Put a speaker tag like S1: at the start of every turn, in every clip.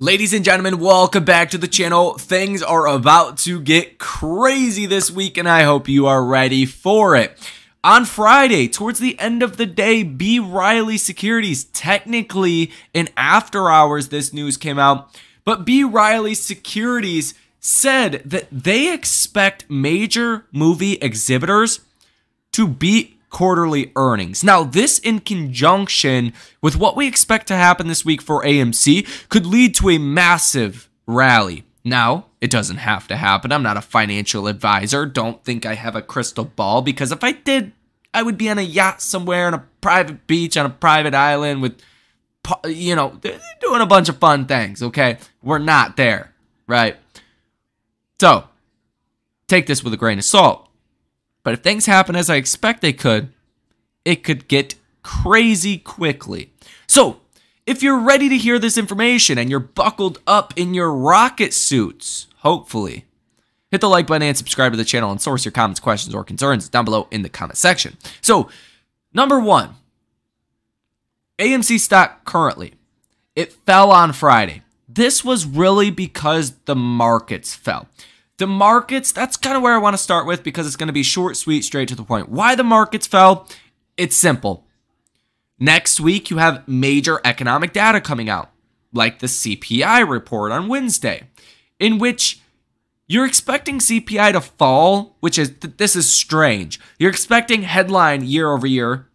S1: Ladies and gentlemen, welcome back to the channel. Things are about to get crazy this week, and I hope you are ready for it. On Friday, towards the end of the day, B. Riley Securities, technically in after hours this news came out, but B. Riley Securities said that they expect major movie exhibitors to beat quarterly earnings. Now, this in conjunction with what we expect to happen this week for AMC could lead to a massive rally. Now, it doesn't have to happen. I'm not a financial advisor. Don't think I have a crystal ball, because if I did, I would be on a yacht somewhere on a private beach on a private island with, you know, doing a bunch of fun things, okay? We're not there, right? So, take this with a grain of salt. But if things happen as I expect they could, it could get crazy quickly. So, if you're ready to hear this information and you're buckled up in your rocket suits, hopefully, hit the like button and subscribe to the channel and source your comments, questions, or concerns down below in the comment section. So, number one, AMC stock currently, it fell on Friday. This was really because the markets fell. The markets, that's kind of where I want to start with, because it's going to be short, sweet, straight to the point. Why the markets fell? It's simple. Next week, you have major economic data coming out, like the CPI report on Wednesday, in which you're expecting CPI to fall, which is, this is strange. You're expecting headline year over year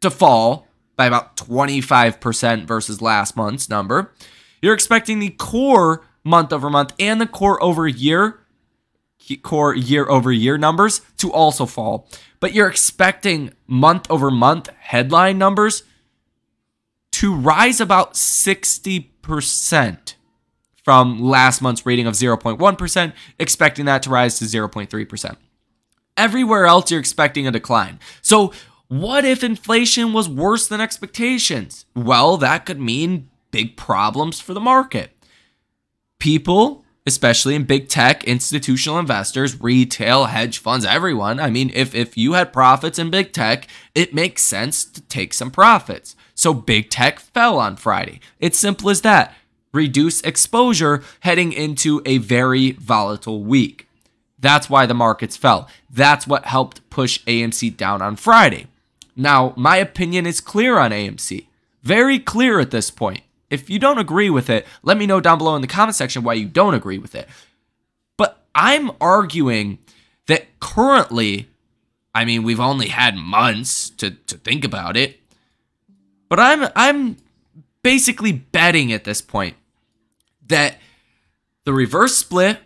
S1: to fall by about 25% versus last month's number. You're expecting the core month over month and the core year over year numbers to also fall. But you're expecting month over month headline numbers to rise about 60% from last month's reading of 0.1%, expecting that to rise to 0.3%. Everywhere else, you're expecting a decline. So what if inflation was worse than expectations? Well, that could mean big problems for the market. People, especially in big tech, institutional investors, retail, hedge funds, everyone. I mean, if you had profits in big tech, it makes sense to take some profits. So big tech fell on Friday. It's simple as that. Reduce exposure heading into a very volatile week. That's why the markets fell. That's what helped push AMC down on Friday. Now, my opinion is clear on AMC. Very clear at this point. If you don't agree with it, let me know down below in the comment section why you don't agree with it. But I'm arguing that currently, I mean, we've only had months to think about it, but I'm basically betting at this point that the reverse split,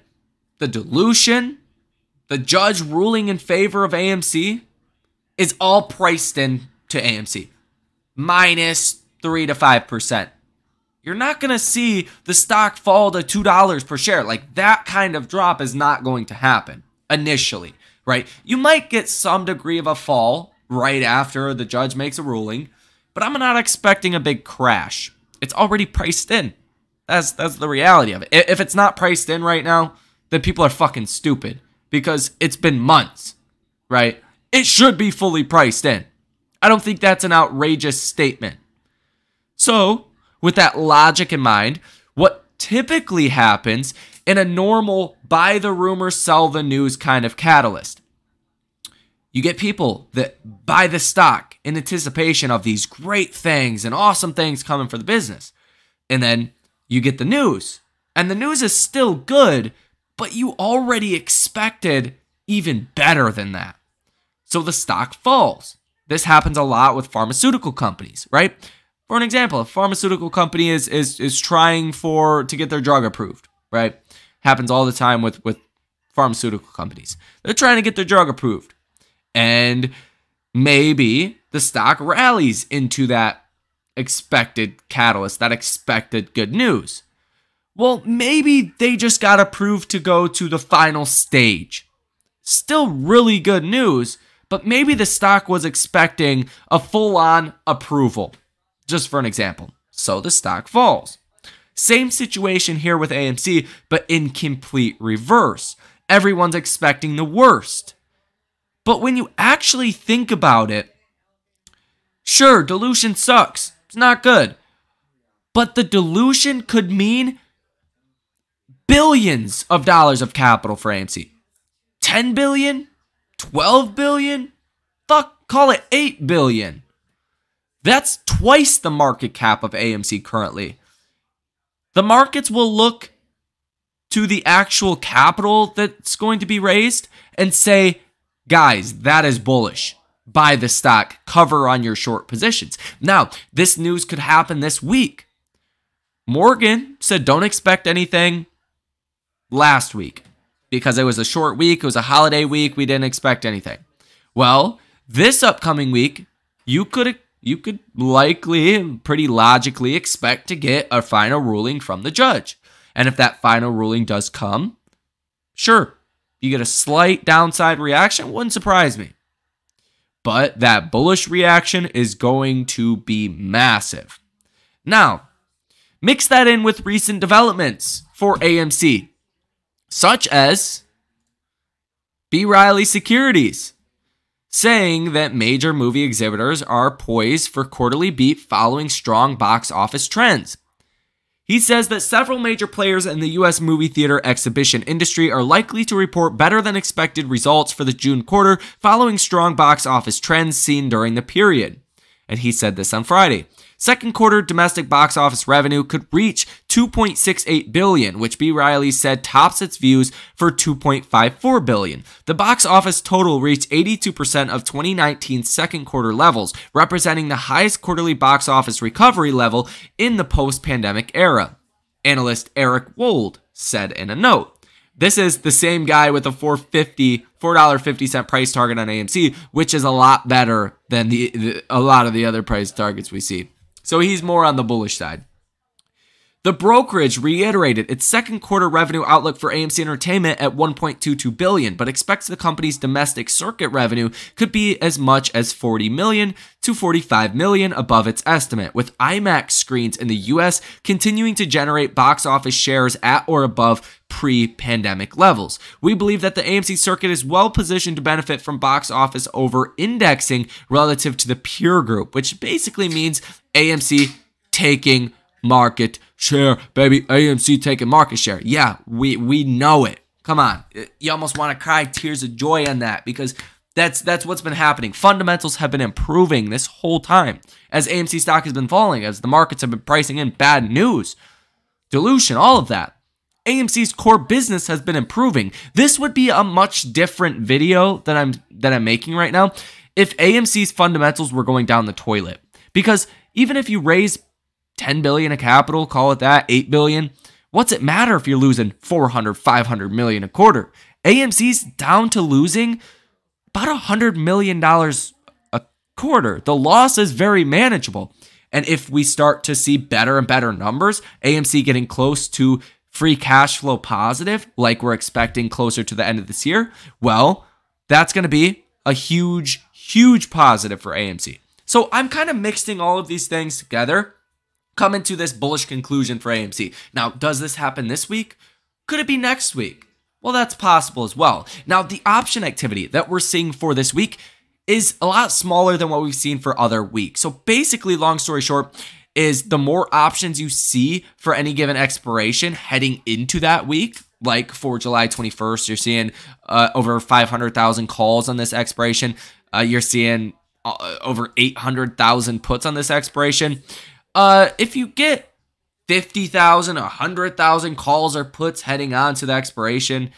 S1: the dilution, the judge ruling in favor of AMC is all priced in to AMC, minus 3 to 5%. You're not going to see the stock fall to $2 per share. Like, that kind of drop is not going to happen initially, right? You might get some degree of a fall right after the judge makes a ruling, but I'm not expecting a big crash. It's already priced in. That's the reality of it. If it's not priced in right now, then people are fucking stupid, because it's been months, right? It should be fully priced in. I don't think that's an outrageous statement. So, with that logic in mind, what typically happens in a normal buy the rumor, sell the news kind of catalyst, you get people that buy the stock in anticipation of these great things and awesome things coming for the business. And then you get the news, and the news is still good, but you already expected even better than that. So the stock falls. This happens a lot with pharmaceutical companies, right? For an example, a pharmaceutical company is trying to get their drug approved, right? Happens all the time with pharmaceutical companies. They're trying to get their drug approved. And maybe the stock rallies into that expected catalyst, that expected good news. Well, maybe they just got approved to go to the final stage. Still really good news, but maybe the stock was expecting a full-on approval. Just for an example. So the stock falls. Same situation here with AMC, but in complete reverse. Everyone's expecting the worst. But when you actually think about it, sure, dilution sucks. It's not good. But the dilution could mean billions of dollars of capital for AMC. 10 billion? 12 billion? Fuck, call it 8 billion. That's twice the market cap of AMC currently. The markets will look to the actual capital that's going to be raised and say, guys, that is bullish. Buy the stock, cover on your short positions. Now, this news could happen this week. Morgan said don't expect anything last week because it was a short week, it was a holiday week, we didn't expect anything. Well, this upcoming week, you could likely, pretty logically expect to get a final ruling from the judge. And if that final ruling does come, sure, you get a slight downside reaction, wouldn't surprise me. But that bullish reaction is going to be massive. Now, mix that in with recent developments for AMC, such as B. Riley Securities saying that major movie exhibitors are poised for quarterly beat following strong box office trends. He says that several major players in the U.S. movie theater exhibition industry are likely to report better than expected results for the June quarter following strong box office trends seen during the period. And he said this on Friday. Second quarter domestic box office revenue could reach $2.68 billion, which B. Riley said tops its views for $2.54 billion. The box office total reached 82% of 2019's second quarter levels, representing the highest quarterly box office recovery level in the post-pandemic era. Analyst Eric Wold said in a note. This is the same guy with a $4.50 price target on AMC, which is a lot better than a lot of the other price targets we see. So he's more on the bullish side. The brokerage reiterated its second quarter revenue outlook for AMC Entertainment at $1.22 billion, but expects the company's domestic circuit revenue could be as much as $40 million to $45 million above its estimate, with IMAX screens in the US continuing to generate box office shares at or above pre-pandemic levels. We believe that the AMC circuit is well positioned to benefit from box office over-indexing relative to the peer group, which basically means AMC taking market share, baby. AMC taking market share. Yeah, we know it. Come on. You almost want to cry tears of joy on that because that's what's been happening. Fundamentals have been improving this whole time as AMC stock has been falling, as the markets have been pricing in bad news, dilution, all of that. AMC's core business has been improving. This would be a much different video that I'm making right now if AMC's fundamentals were going down the toilet. Because even if you raise 10 billion of capital, call it that, 8 billion, what's it matter if you're losing 400, 500 million a quarter? AMC's down to losing about $100 million a quarter. The loss is very manageable. And if we start to see better and better numbers, AMC getting close to free cash flow positive, like we're expecting closer to the end of this year, well, that's going to be a huge, huge positive for AMC. So I'm kind of mixing all of these things together, coming to this bullish conclusion for AMC. Now, does this happen this week? Could it be next week? Well, that's possible as well. Now, the option activity that we're seeing for this week is a lot smaller than what we've seen for other weeks. So basically, long story short, is the more options you see for any given expiration heading into that week, like for July 21st, you're seeing over 500,000 calls on this expiration. You're seeing over 800,000 puts on this expiration. If you get 50,000, 100,000 calls or puts heading on to the expiration,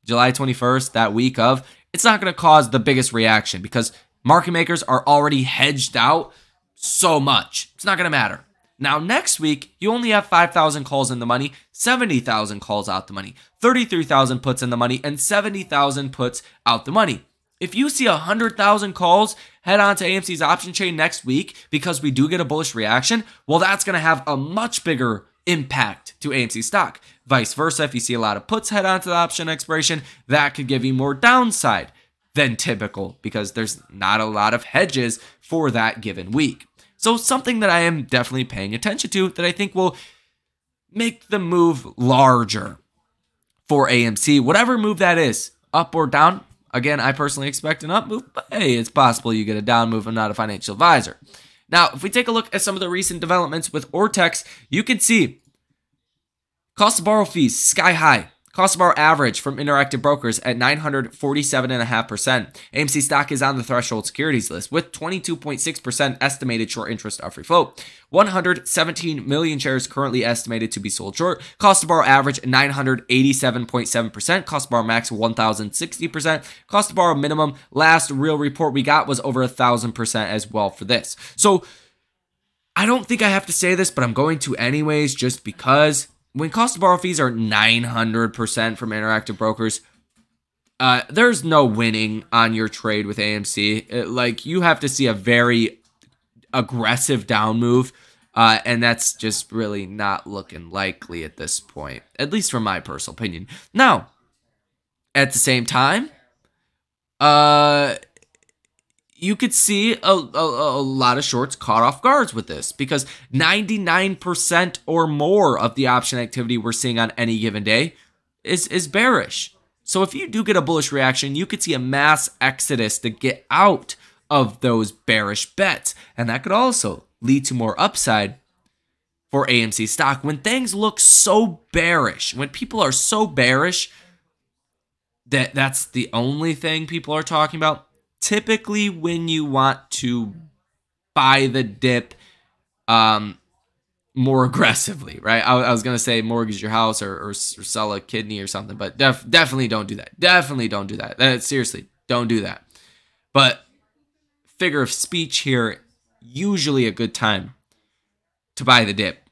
S1: July 21st, that week of, it's not going to cause the biggest reaction because market makers are already hedged out so much. It's not going to matter. Now, next week, you only have 5,000 calls in the money, 70,000 calls out the money, 33,000 puts in the money, and 70,000 puts out the money. If you see 100,000 calls head on to AMC's option chain next week because we do get a bullish reaction, well, that's going to have a much bigger impact to AMC stock. Vice versa, if you see a lot of puts head on to the option expiration, that could give you more downside than typical because there's not a lot of hedges for that given week. So something that I am definitely paying attention to that I think will make the move larger for AMC, whatever move that is, up or down. Again, I personally expect an up move, but hey, it's possible you get a down move. I'm not a financial advisor. Now, if we take a look at some of the recent developments with Ortex, you can see a Cost to borrow fees, sky high. Cost to borrow average from Interactive Brokers at 947.5%. AMC stock is on the threshold securities list with 22.6% estimated short interest of free float. 117 million shares currently estimated to be sold short. Cost to borrow average 987.7%. Cost to borrow max 1,060%. Cost to borrow minimum, last real report we got was over 1,000% as well for this. So I don't think I have to say this, but I'm going to anyways, just because when cost to borrow fees are 900% from Interactive Brokers, there's no winning on your trade with AMC. Like, you have to see a very aggressive down move, and that's just really not looking likely at this point, at least from my personal opinion. Now, at the same time, you could see a lot of shorts caught off guards with this, because 99% or more of the option activity we're seeing on any given day is bearish. So if you do get a bullish reaction, you could see a mass exodus to get out of those bearish bets. And that could also lead to more upside for AMC stock. When things look so bearish, when people are so bearish that that's the only thing people are talking about, typically when you want to buy the dip more aggressively, right? I was going to say mortgage your house or sell a kidney or something, but definitely don't do that. Definitely don't do that. Seriously, don't do that. But figure of speech here, usually a good time to buy the dip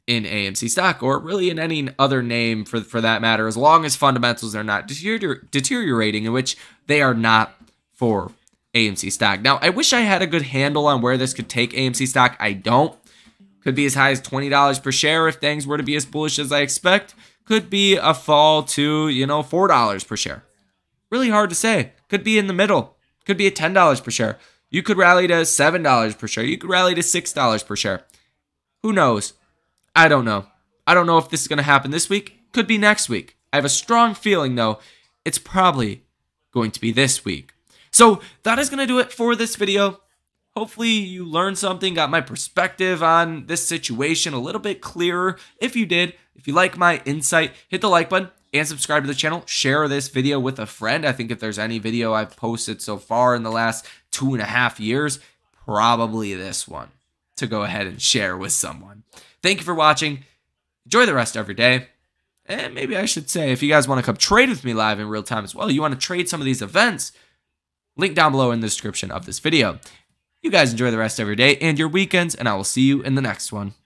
S1: in AMC stock, or really in any other name for that matter, as long as fundamentals are not deteriorating, in which they are not for AMC stock. Now, I wish I had a good handle on where this could take AMC stock. I don't. Could be as high as $20 per share if things were to be as bullish as I expect. Could be a fall to, $4 per share. Really hard to say. Could be in the middle. Could be at $10 per share. You could rally to $7 per share. You could rally to $6 per share. Who knows? I don't know. I don't know if this is going to happen this week. Could be next week. I have a strong feeling, though, it's probably going to be this week. So that is going to do it for this video. Hopefully you learned something, got my perspective on this situation a little bit clearer. If you did, if you like my insight, hit the like button and subscribe to the channel. Share this video with a friend. I think if there's any video I've posted so far in the last 2.5 years, probably this one to go ahead and share with someone. Thank you for watching. Enjoy the rest of your day. And maybe I should say, if you guys want to come trade with me live in real time as well, you want to trade some of these events, link down below in the description of this video. You guys enjoy the rest of your day and your weekends, and I will see you in the next one.